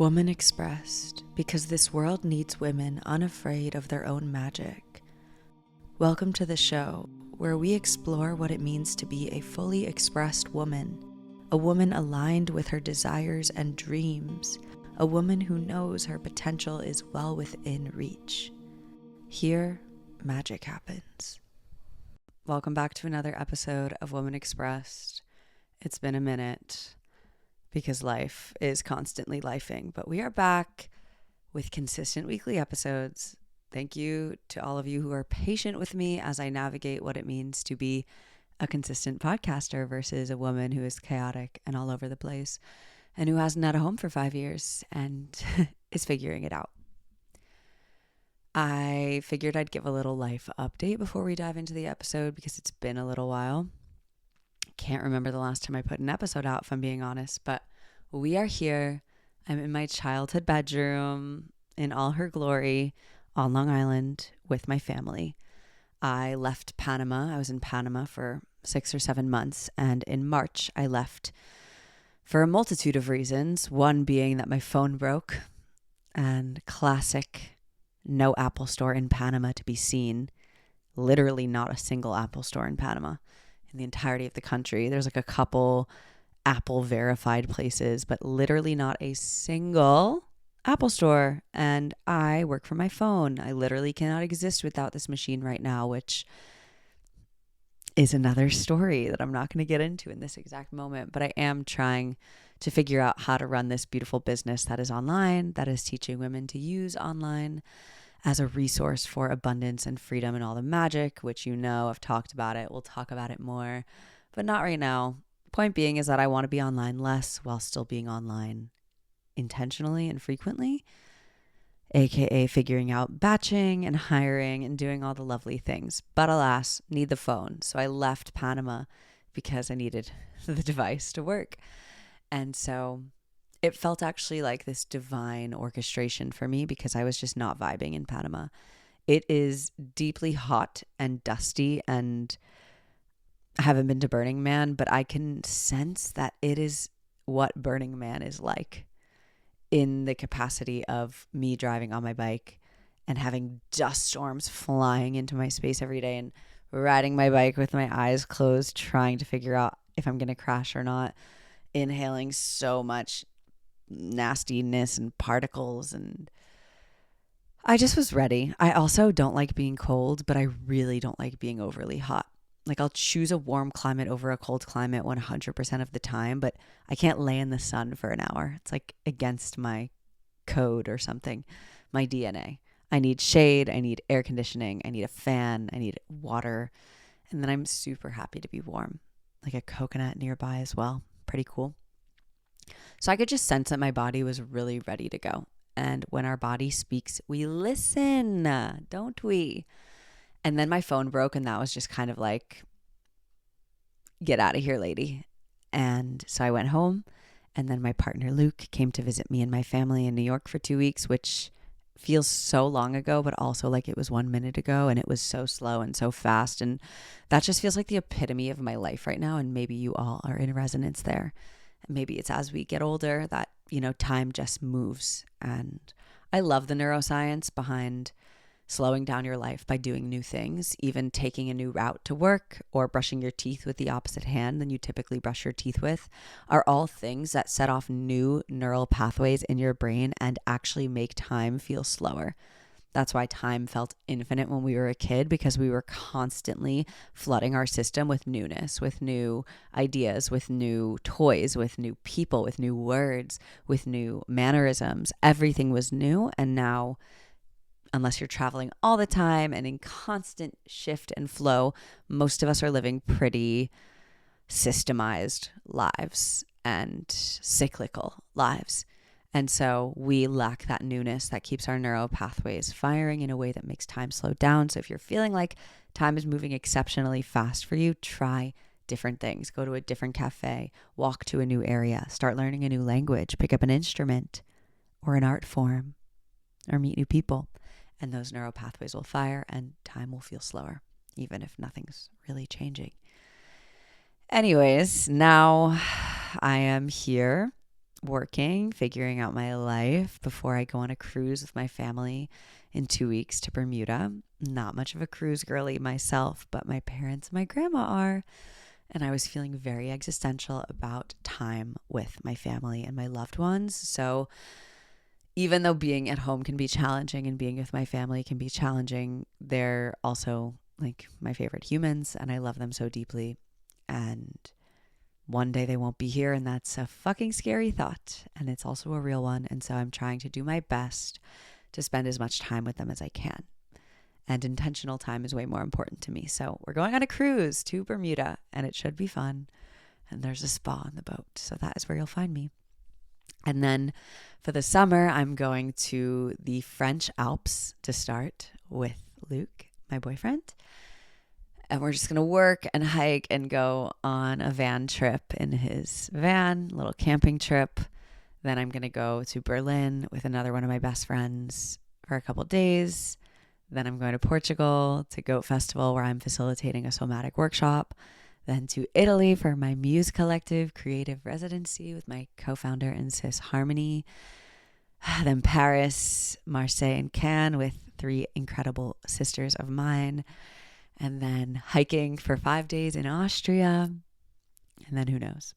Woman expressed, because this world needs women unafraid of their own magic. Welcome to the show, where we explore what it means to be a fully expressed woman, a woman aligned with her desires and dreams, a woman who knows her potential is well within reach. Here, magic happens. Welcome back to another episode of Woman Expressed. It's been a minute, because life is constantly lifing, but we are back with consistent weekly episodes. Thank you to all of you who are patient with me as I navigate what it means to be a consistent podcaster versus a woman who is chaotic and all over the place and who hasn't had a home for 5 years and is figuring it out. I figured I'd give a little life update before we dive into the episode because it's been a little while. Can't remember the last time I put an episode out, if I'm being honest, but we are here. I'm in my childhood bedroom in all her glory on Long Island with my family. I left Panama. I was in Panama for 6 or 7 months, and in March I left for a multitude of reasons, one being that my phone broke, and classic, no Apple store in Panama to be seen. Literally not a single Apple store in Panama. In the entirety of the country. There's like a couple Apple verified places, but literally not a single Apple store. And I work from my phone. I literally cannot exist without this machine right now, which is another story that I'm not going to get into in this exact moment. But I am trying to figure out how to run this beautiful business that is online, that is teaching women to use online as a resource for abundance and freedom and all the magic, which I've talked about it. We'll talk about it more, but not right now. Point being is that I want to be online less while still being online intentionally and frequently, aka figuring out batching and hiring and doing all the lovely things. But alas, need the phone. So I left Panama because I needed the device to work. And so it felt actually like this divine orchestration for me because I was just not vibing in Panama. It is deeply hot and dusty, and I haven't been to Burning Man, but I can sense that it is what Burning Man is like in the capacity of me driving on my bike and having dust storms flying into my space every day and riding my bike with my eyes closed, trying to figure out if I'm going to crash or not, inhaling so much nastiness and particles, and I just was ready. I also don't like being cold, but I really don't like being overly hot. Like, I'll choose a warm climate over a cold climate 100% of the time, but I can't lay in the sun for an hour. It's like against my code or something, my DNA. I need shade, I need air conditioning, I need a fan, I need water, and then I'm super happy to be warm, like a coconut nearby as well. Pretty cool. So I could just sense that my body was really ready to go. And when our body speaks, we listen, don't we? And then my phone broke, and that was just kind of like, get out of here, lady. And so I went home, and then my partner Luke came to visit me and my family in New York for 2 weeks, which feels so long ago, but also like it was 1 minute ago, and it was so slow and so fast. And that just feels like the epitome of my life right now. And maybe you all are in resonance there. Maybe it's as we get older that, time just moves. And I love the neuroscience behind slowing down your life by doing new things, even taking a new route to work or brushing your teeth with the opposite hand than you typically brush your teeth with, are all things that set off new neural pathways in your brain and actually make time feel slower. That's why time felt infinite when we were a kid, because we were constantly flooding our system with newness, with new ideas, with new toys, with new people, with new words, with new mannerisms. Everything was new. And now, unless you're traveling all the time and in constant shift and flow, most of us are living pretty systemized lives and cyclical lives. And so we lack that newness that keeps our neural pathways firing in a way that makes time slow down. So if you're feeling like time is moving exceptionally fast for you, try different things. Go to a different cafe, walk to a new area, start learning a new language, pick up an instrument or an art form, or meet new people. And those neural pathways will fire and time will feel slower, even if nothing's really changing. Anyways, now I am here working, figuring out my life before I go on a cruise with my family in 2 weeks to Bermuda. Not much of a cruise girly myself, but my parents and my grandma are. And I was feeling very existential about time with my family and my loved ones. So even though being at home can be challenging and being with my family can be challenging, they're also like my favorite humans and I love them so deeply. And one day they won't be here, and that's a fucking scary thought. And it's also a real one. And so I'm trying to do my best to spend as much time with them as I can. And intentional time is way more important to me. So we're going on a cruise to Bermuda, and it should be fun. And there's a spa on the boat. So that is where you'll find me. And then for the summer, I'm going to the French Alps to start with Luke, my boyfriend. And we're just going to work and hike and go on a van trip in his van, a little camping trip. Then I'm going to go to Berlin with another one of my best friends for a couple of days. Then I'm going to Portugal to Goat Festival where I'm facilitating a somatic workshop. Then to Italy for my Muse Collective creative residency with my co-founder and sis Harmony. Then Paris, Marseille, and Cannes with 3 incredible sisters of mine. And then hiking for 5 days in Austria. And then who knows?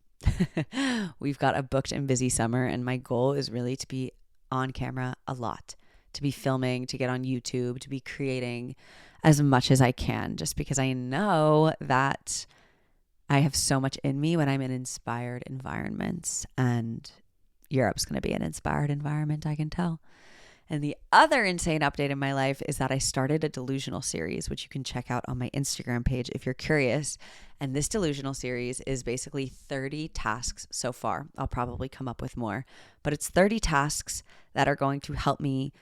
We've got a booked and busy summer, and my goal is really to be on camera a lot, to be filming, to get on YouTube, to be creating as much as I can, just because I know that I have so much in me when I'm in inspired environments, and Europe's going to be an inspired environment, I can tell. And the other insane update in my life is that I started a delusional series, which you can check out on my Instagram page if you're curious. And this delusional series is basically 30 tasks so far. I'll probably come up with more, but it's 30 tasks that are going to help me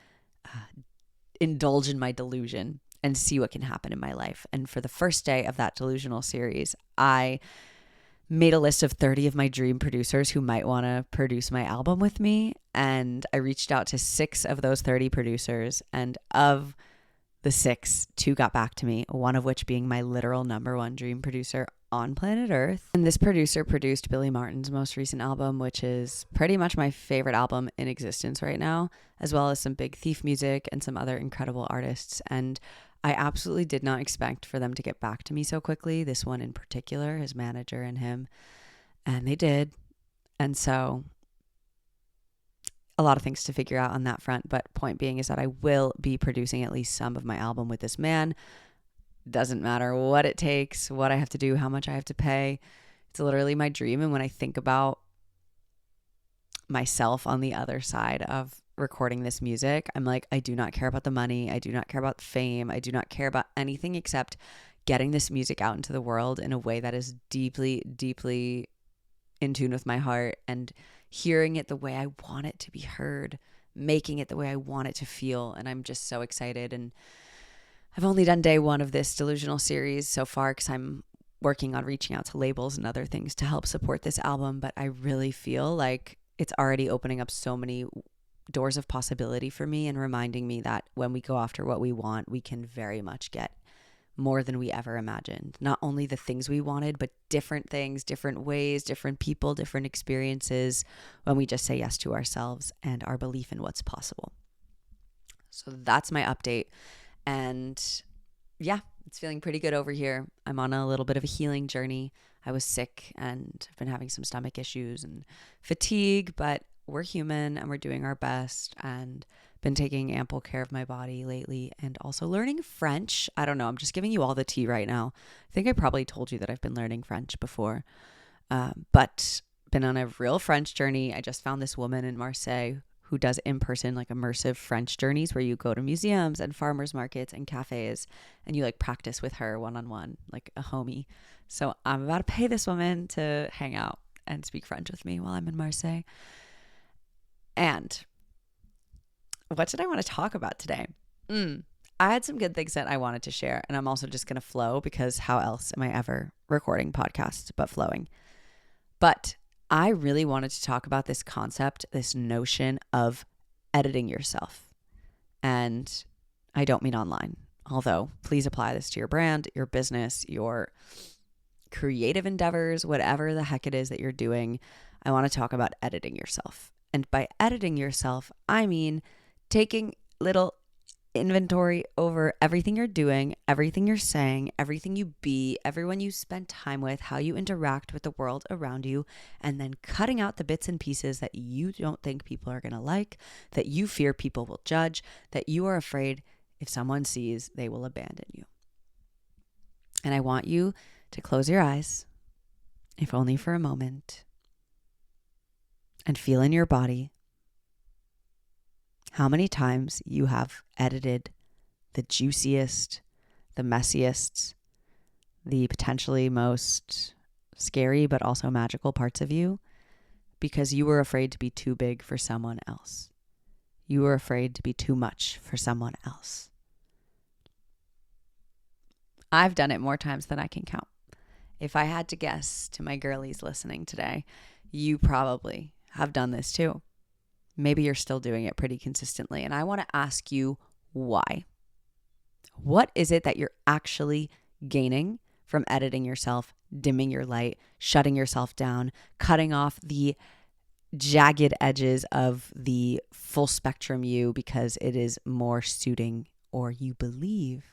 indulge in my delusion and see what can happen in my life. And for the first day of that delusional series, I made a list of 30 of my dream producers who might want to produce my album with me. And I reached out to 6 of those 30 producers. And of the 6, 2 got back to me, one of which being my literal #1 dream producer on planet Earth. And this producer produced Billy Martin's most recent album, which is pretty much my favorite album in existence right now, as well as some Big Thief music and some other incredible artists. And I absolutely did not expect for them to get back to me so quickly, this one in particular, his manager and him, and they did. And so a lot of things to figure out on that front, but point being is that I will be producing at least some of my album with this man. Doesn't matter what it takes, what I have to do, how much I have to pay. It's literally my dream. And when I think about myself on the other side of recording this music, I'm like, I do not care about the money. I do not care about the fame. I do not care about anything except getting this music out into the world in a way that is deeply, deeply in tune with my heart and hearing it the way I want it to be heard, making it the way I want it to feel. And I'm just so excited. And I've only done day 1 of this delusional series so far because I'm working on reaching out to labels and other things to help support this album. But I really feel like it's already opening up so many doors of possibility for me and reminding me that when we go after what we want, we can very much get more than we ever imagined. Not only the things we wanted, but different things, different ways, different people, different experiences when we just say yes to ourselves and our belief in what's possible. So that's my update. And yeah, it's feeling pretty good over here. I'm on a little bit of a healing journey. I was sick and I've been having some stomach issues and fatigue, but we're human and we're doing our best and been taking ample care of my body lately and also learning French. I don't know. I'm just giving you all the tea right now. I think I probably told you that I've been learning French before, but been on a real French journey. I just found this woman in Marseille who does in-person like immersive French journeys where you go to museums and farmers markets and cafes and you like practice with her one-on-one, like a homie. So I'm about to pay this woman to hang out and speak French with me while I'm in Marseille. And what did I want to talk about today? I had some good things that I wanted to share, and I'm also just going to flow because how else am I ever recording podcasts but flowing? But I really wanted to talk about this concept, this notion of editing yourself. And I don't mean online, although please apply this to your brand, your business, your creative endeavors, whatever the heck it is that you're doing. I want to talk about editing yourself. And by editing yourself, I mean taking little inventory over everything you're doing, everything you're saying, everything you be, everyone you spend time with, how you interact with the world around you, and then cutting out the bits and pieces that you don't think people are going to like, that you fear people will judge, that you are afraid if someone sees, they will abandon you. And I want you to close your eyes, if only for a moment, and feel in your body how many times you have edited the juiciest, the messiest, the potentially most scary but also magical parts of you because you were afraid to be too big for someone else. You were afraid to be too much for someone else. I've done it more times than I can count. If I had to guess to my girlies listening today, you probably have done this too. Maybe you're still doing it pretty consistently. And I want to ask you why. What is it that you're actually gaining from editing yourself, dimming your light, shutting yourself down, cutting off the jagged edges of the full spectrum you because it is more suiting, or you believe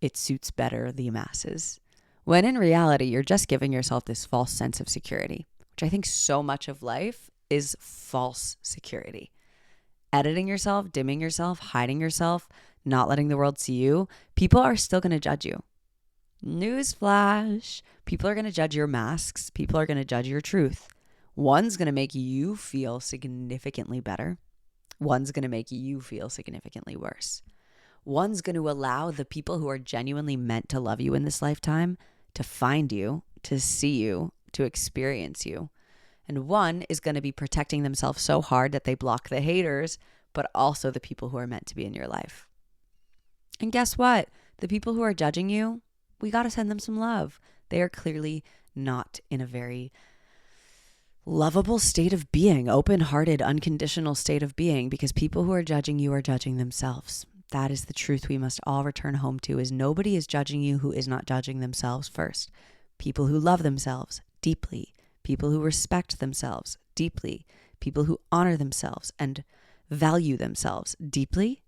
it suits better the masses? When in reality, you're just giving yourself this false sense of security, which I think so much of life is false security. Editing yourself, dimming yourself, hiding yourself, not letting the world see you, people are still going to judge you. Newsflash. People are going to judge your masks. People are going to judge your truth. One's going to make you feel significantly better. One's going to make you feel significantly worse. One's going to allow the people who are genuinely meant to love you in this lifetime to find you, to see you, to experience you. And one is going to be protecting themselves so hard that they block the haters, but also the people who are meant to be in your life. And guess what? The people who are judging you, we got to send them some love. They are clearly not in a very lovable state of being, open-hearted, unconditional state of being, because people who are judging you are judging themselves. That is the truth we must all return home to, is nobody is judging you who is not judging themselves first. People who love themselves deeply, people who respect themselves deeply, people who honor themselves and value themselves deeply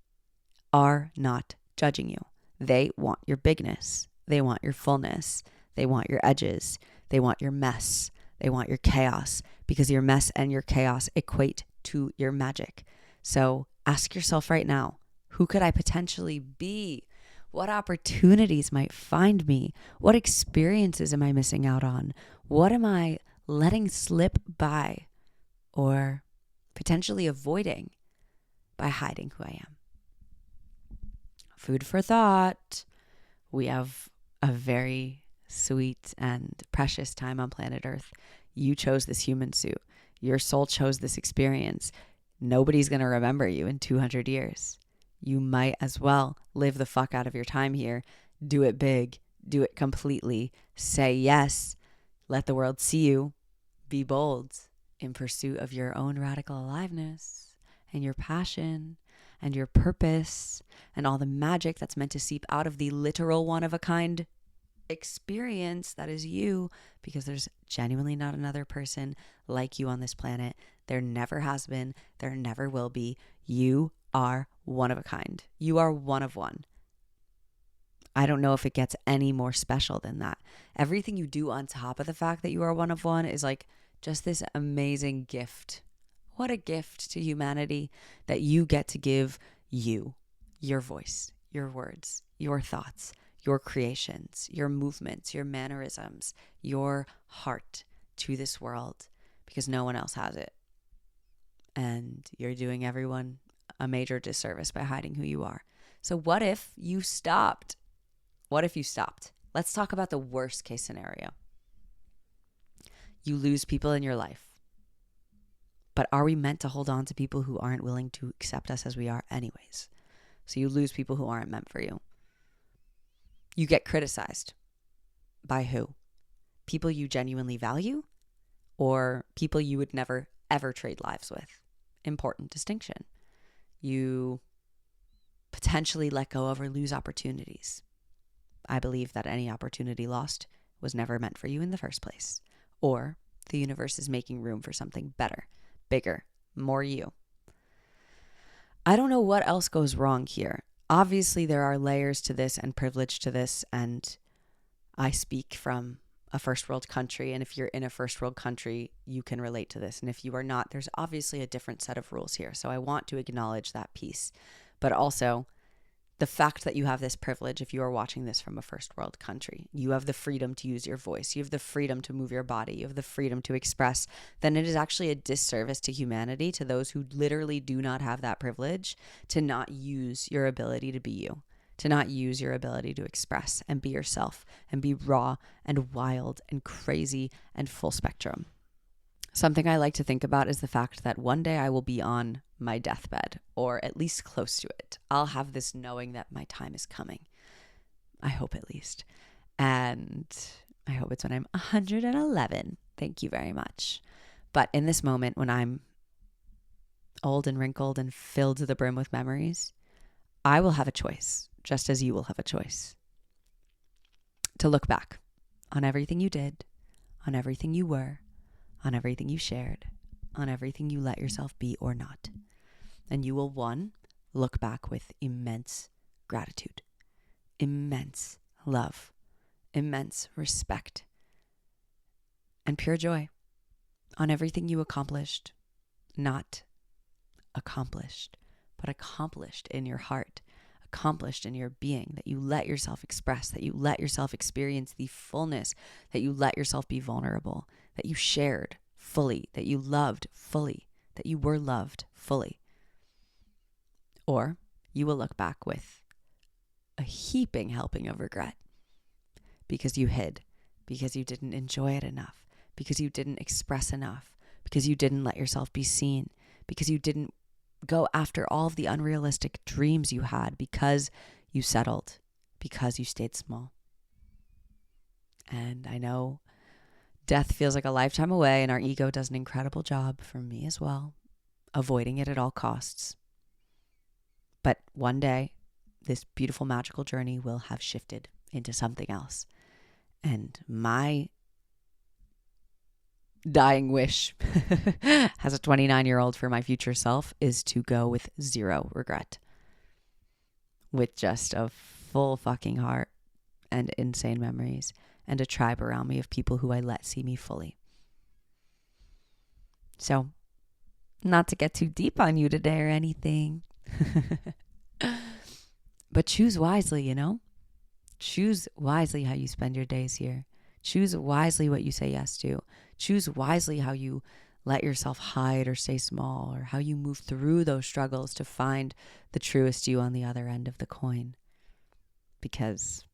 are not judging you. They want your bigness. They want your fullness. They want your edges. They want your mess. They want your chaos, because your mess and your chaos equate to your magic. So ask yourself right now, who could I potentially be? What opportunities might find me? What experiences am I missing out on? What am I letting slip by or potentially avoiding by hiding who I am? Food for thought. We have a very sweet and precious time on planet Earth. You chose this human suit. Your soul chose this experience. Nobody's going to remember you in 200 years. You might as well live the fuck out of your time here. Do it big. Do it completely. Say yes. Let the world see you. Be bold in pursuit of your own radical aliveness and your passion and your purpose and all the magic that's meant to seep out of the literal one-of-a-kind experience that is you, because there's genuinely not another person like you on this planet. There never has been. There never will be. You are one of a kind. You are one of one. I don't know if it gets any more special than that. Everything you do on top of the fact that you are one of one is like just this amazing gift. What a gift to humanity that you get to give you, your voice, your words, your thoughts, your creations, your movements, your mannerisms, your heart to this world, because no one else has it. And you're doing everyone a major disservice by hiding who you are. So what if you stopped? What if you stopped? Let's talk about the worst case scenario. You lose people in your life. But are we meant to hold on to people who aren't willing to accept us as we are anyways? So you lose people who aren't meant for you. You get criticized. By who? People you genuinely value, or people you would never, ever trade lives with? Important distinction. You potentially let go of or lose opportunities. I believe that any opportunity lost was never meant for you in the first place. Or The universe is making room for something better, bigger, more you. I don't know what else goes wrong here. Obviously, there are layers to this and privilege to this, and I speak from a first world country, and if you're in a first world country, you can relate to this. And if you are not, there's obviously a different set of rules here. So I want to acknowledge that piece. But also, the fact that you have this privilege, if you are watching this from a first world country, you have the freedom to use your voice, you have the freedom to move your body, you have the freedom to express, then it is actually a disservice to humanity, to those who literally do not have that privilege, to not use your ability to be you, to not use your ability to express and be yourself and be raw and wild and crazy and full spectrum. Something I like to think about is the fact that one day I will be on my deathbed, or at least close to it. I'll have this knowing that my time is coming. I hope at least. And I hope it's when I'm 111. Thank you very much. But in this moment, when I'm old and wrinkled and filled to the brim with memories, I will have a choice, just as you will have a choice. To look back on everything you did, on everything you were, on everything you shared, on everything you let yourself be or not. And you will, one, look back with immense gratitude, immense love, immense respect, and pure joy on everything you accomplished, not accomplished, but accomplished in your heart, accomplished in your being, that you let yourself express, that you let yourself experience the fullness, that you let yourself be vulnerable, that you shared fully, that you loved fully, that you were loved fully. Or you will look back with a heaping helping of regret because you hid, because you didn't enjoy it enough, because you didn't express enough, because you didn't let yourself be seen, because you didn't go after all of the unrealistic dreams you had, because you settled, because you stayed small. And I know death feels like a lifetime away, and our ego does an incredible job, for me as well, avoiding it at all costs. But one day, this beautiful, magical journey will have shifted into something else. And my dying wish as a 29-year-old for my future self is to go with zero regret, with just a full fucking heart and insane memories and a tribe around me of people who I let see me fully. So, not to get too deep on you today or anything, but choose wisely, you know? Choose wisely how you spend your days here. Choose wisely what you say yes to. Choose wisely how you let yourself hide or stay small, or how you move through those struggles to find the truest you on the other end of the coin. Because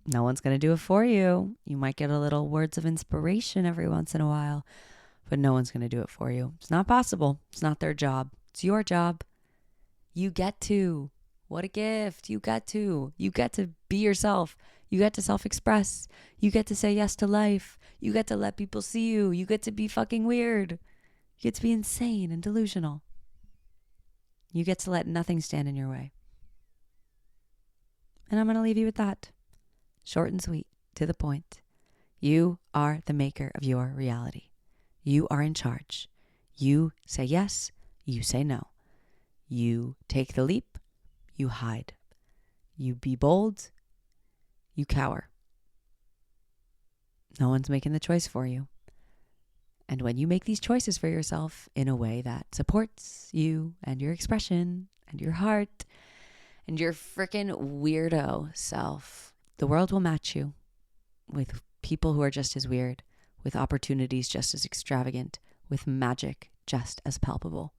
no one's going to do it for you. You might get a little words of inspiration every once in a while, but no one's going to do it for you. It's not possible. It's not their job. It's your job. You get to. What a gift. You get to. You get to be yourself. You get to self-express. You get to say yes to life. You get to let people see you. You get to be fucking weird. You get to be insane and delusional. You get to let nothing stand in your way. And I'm going to leave you with that. Short and sweet, to the point. You are the maker of your reality. You are in charge. You say yes. You say no. You take the leap. You hide. You be bold. You cower. No one's making the choice for you. And when you make these choices for yourself in a way that supports you and your expression and your heart and your freaking weirdo self, the world will match you with people who are just as weird, with opportunities just as extravagant, with magic just as palpable.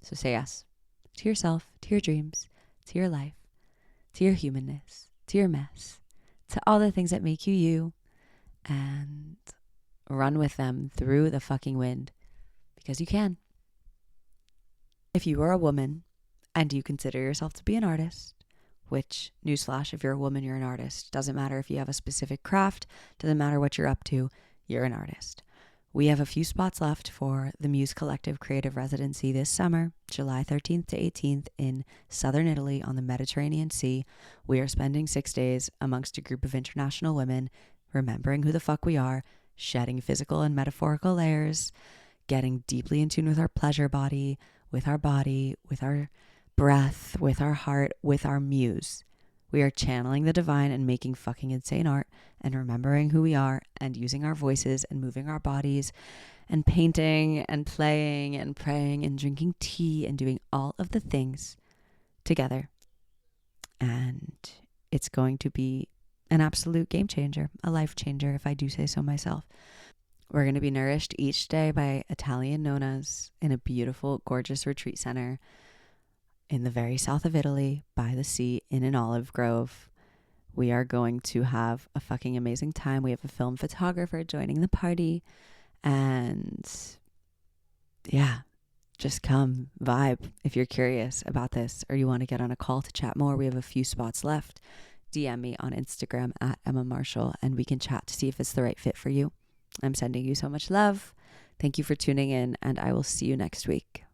So say yes to yourself, to your dreams, to your life, to your humanness, to your mess, to all the things that make you you, and run with them through the fucking wind, because you can. If you are a woman and you consider yourself to be an artist, which, newsflash, if you're a woman, you're an artist. Doesn't matter if you have a specific craft, doesn't matter what you're up to, you're an artist. We have a few spots left for the Muse Collective Creative Residency this summer, July 13th to 18th in southern Italy on the Mediterranean Sea. We are spending 6 days amongst a group of international women, remembering who the fuck we are, shedding physical and metaphorical layers, getting deeply in tune with our pleasure body, with our breath, with our heart, with our muse. We are channeling the divine and making fucking insane art and remembering who we are and using our voices and moving our bodies and painting and playing and praying and drinking tea and doing all of the things together. And it's going to be an absolute game changer, a life changer, if I do say so myself. We're going to be nourished each day by Italian nonas in a beautiful, gorgeous retreat center in the very south of Italy, by the sea, in an olive grove. We are going to have a fucking amazing time. We have a film photographer joining the party. And yeah, just come vibe if you're curious about this or you want to get on a call to chat more. We have a few spots left. DM me on Instagram at Emma Marshall and we can chat to see if it's the right fit for you. I'm sending you so much love. Thank you for tuning in, and I will see you next week.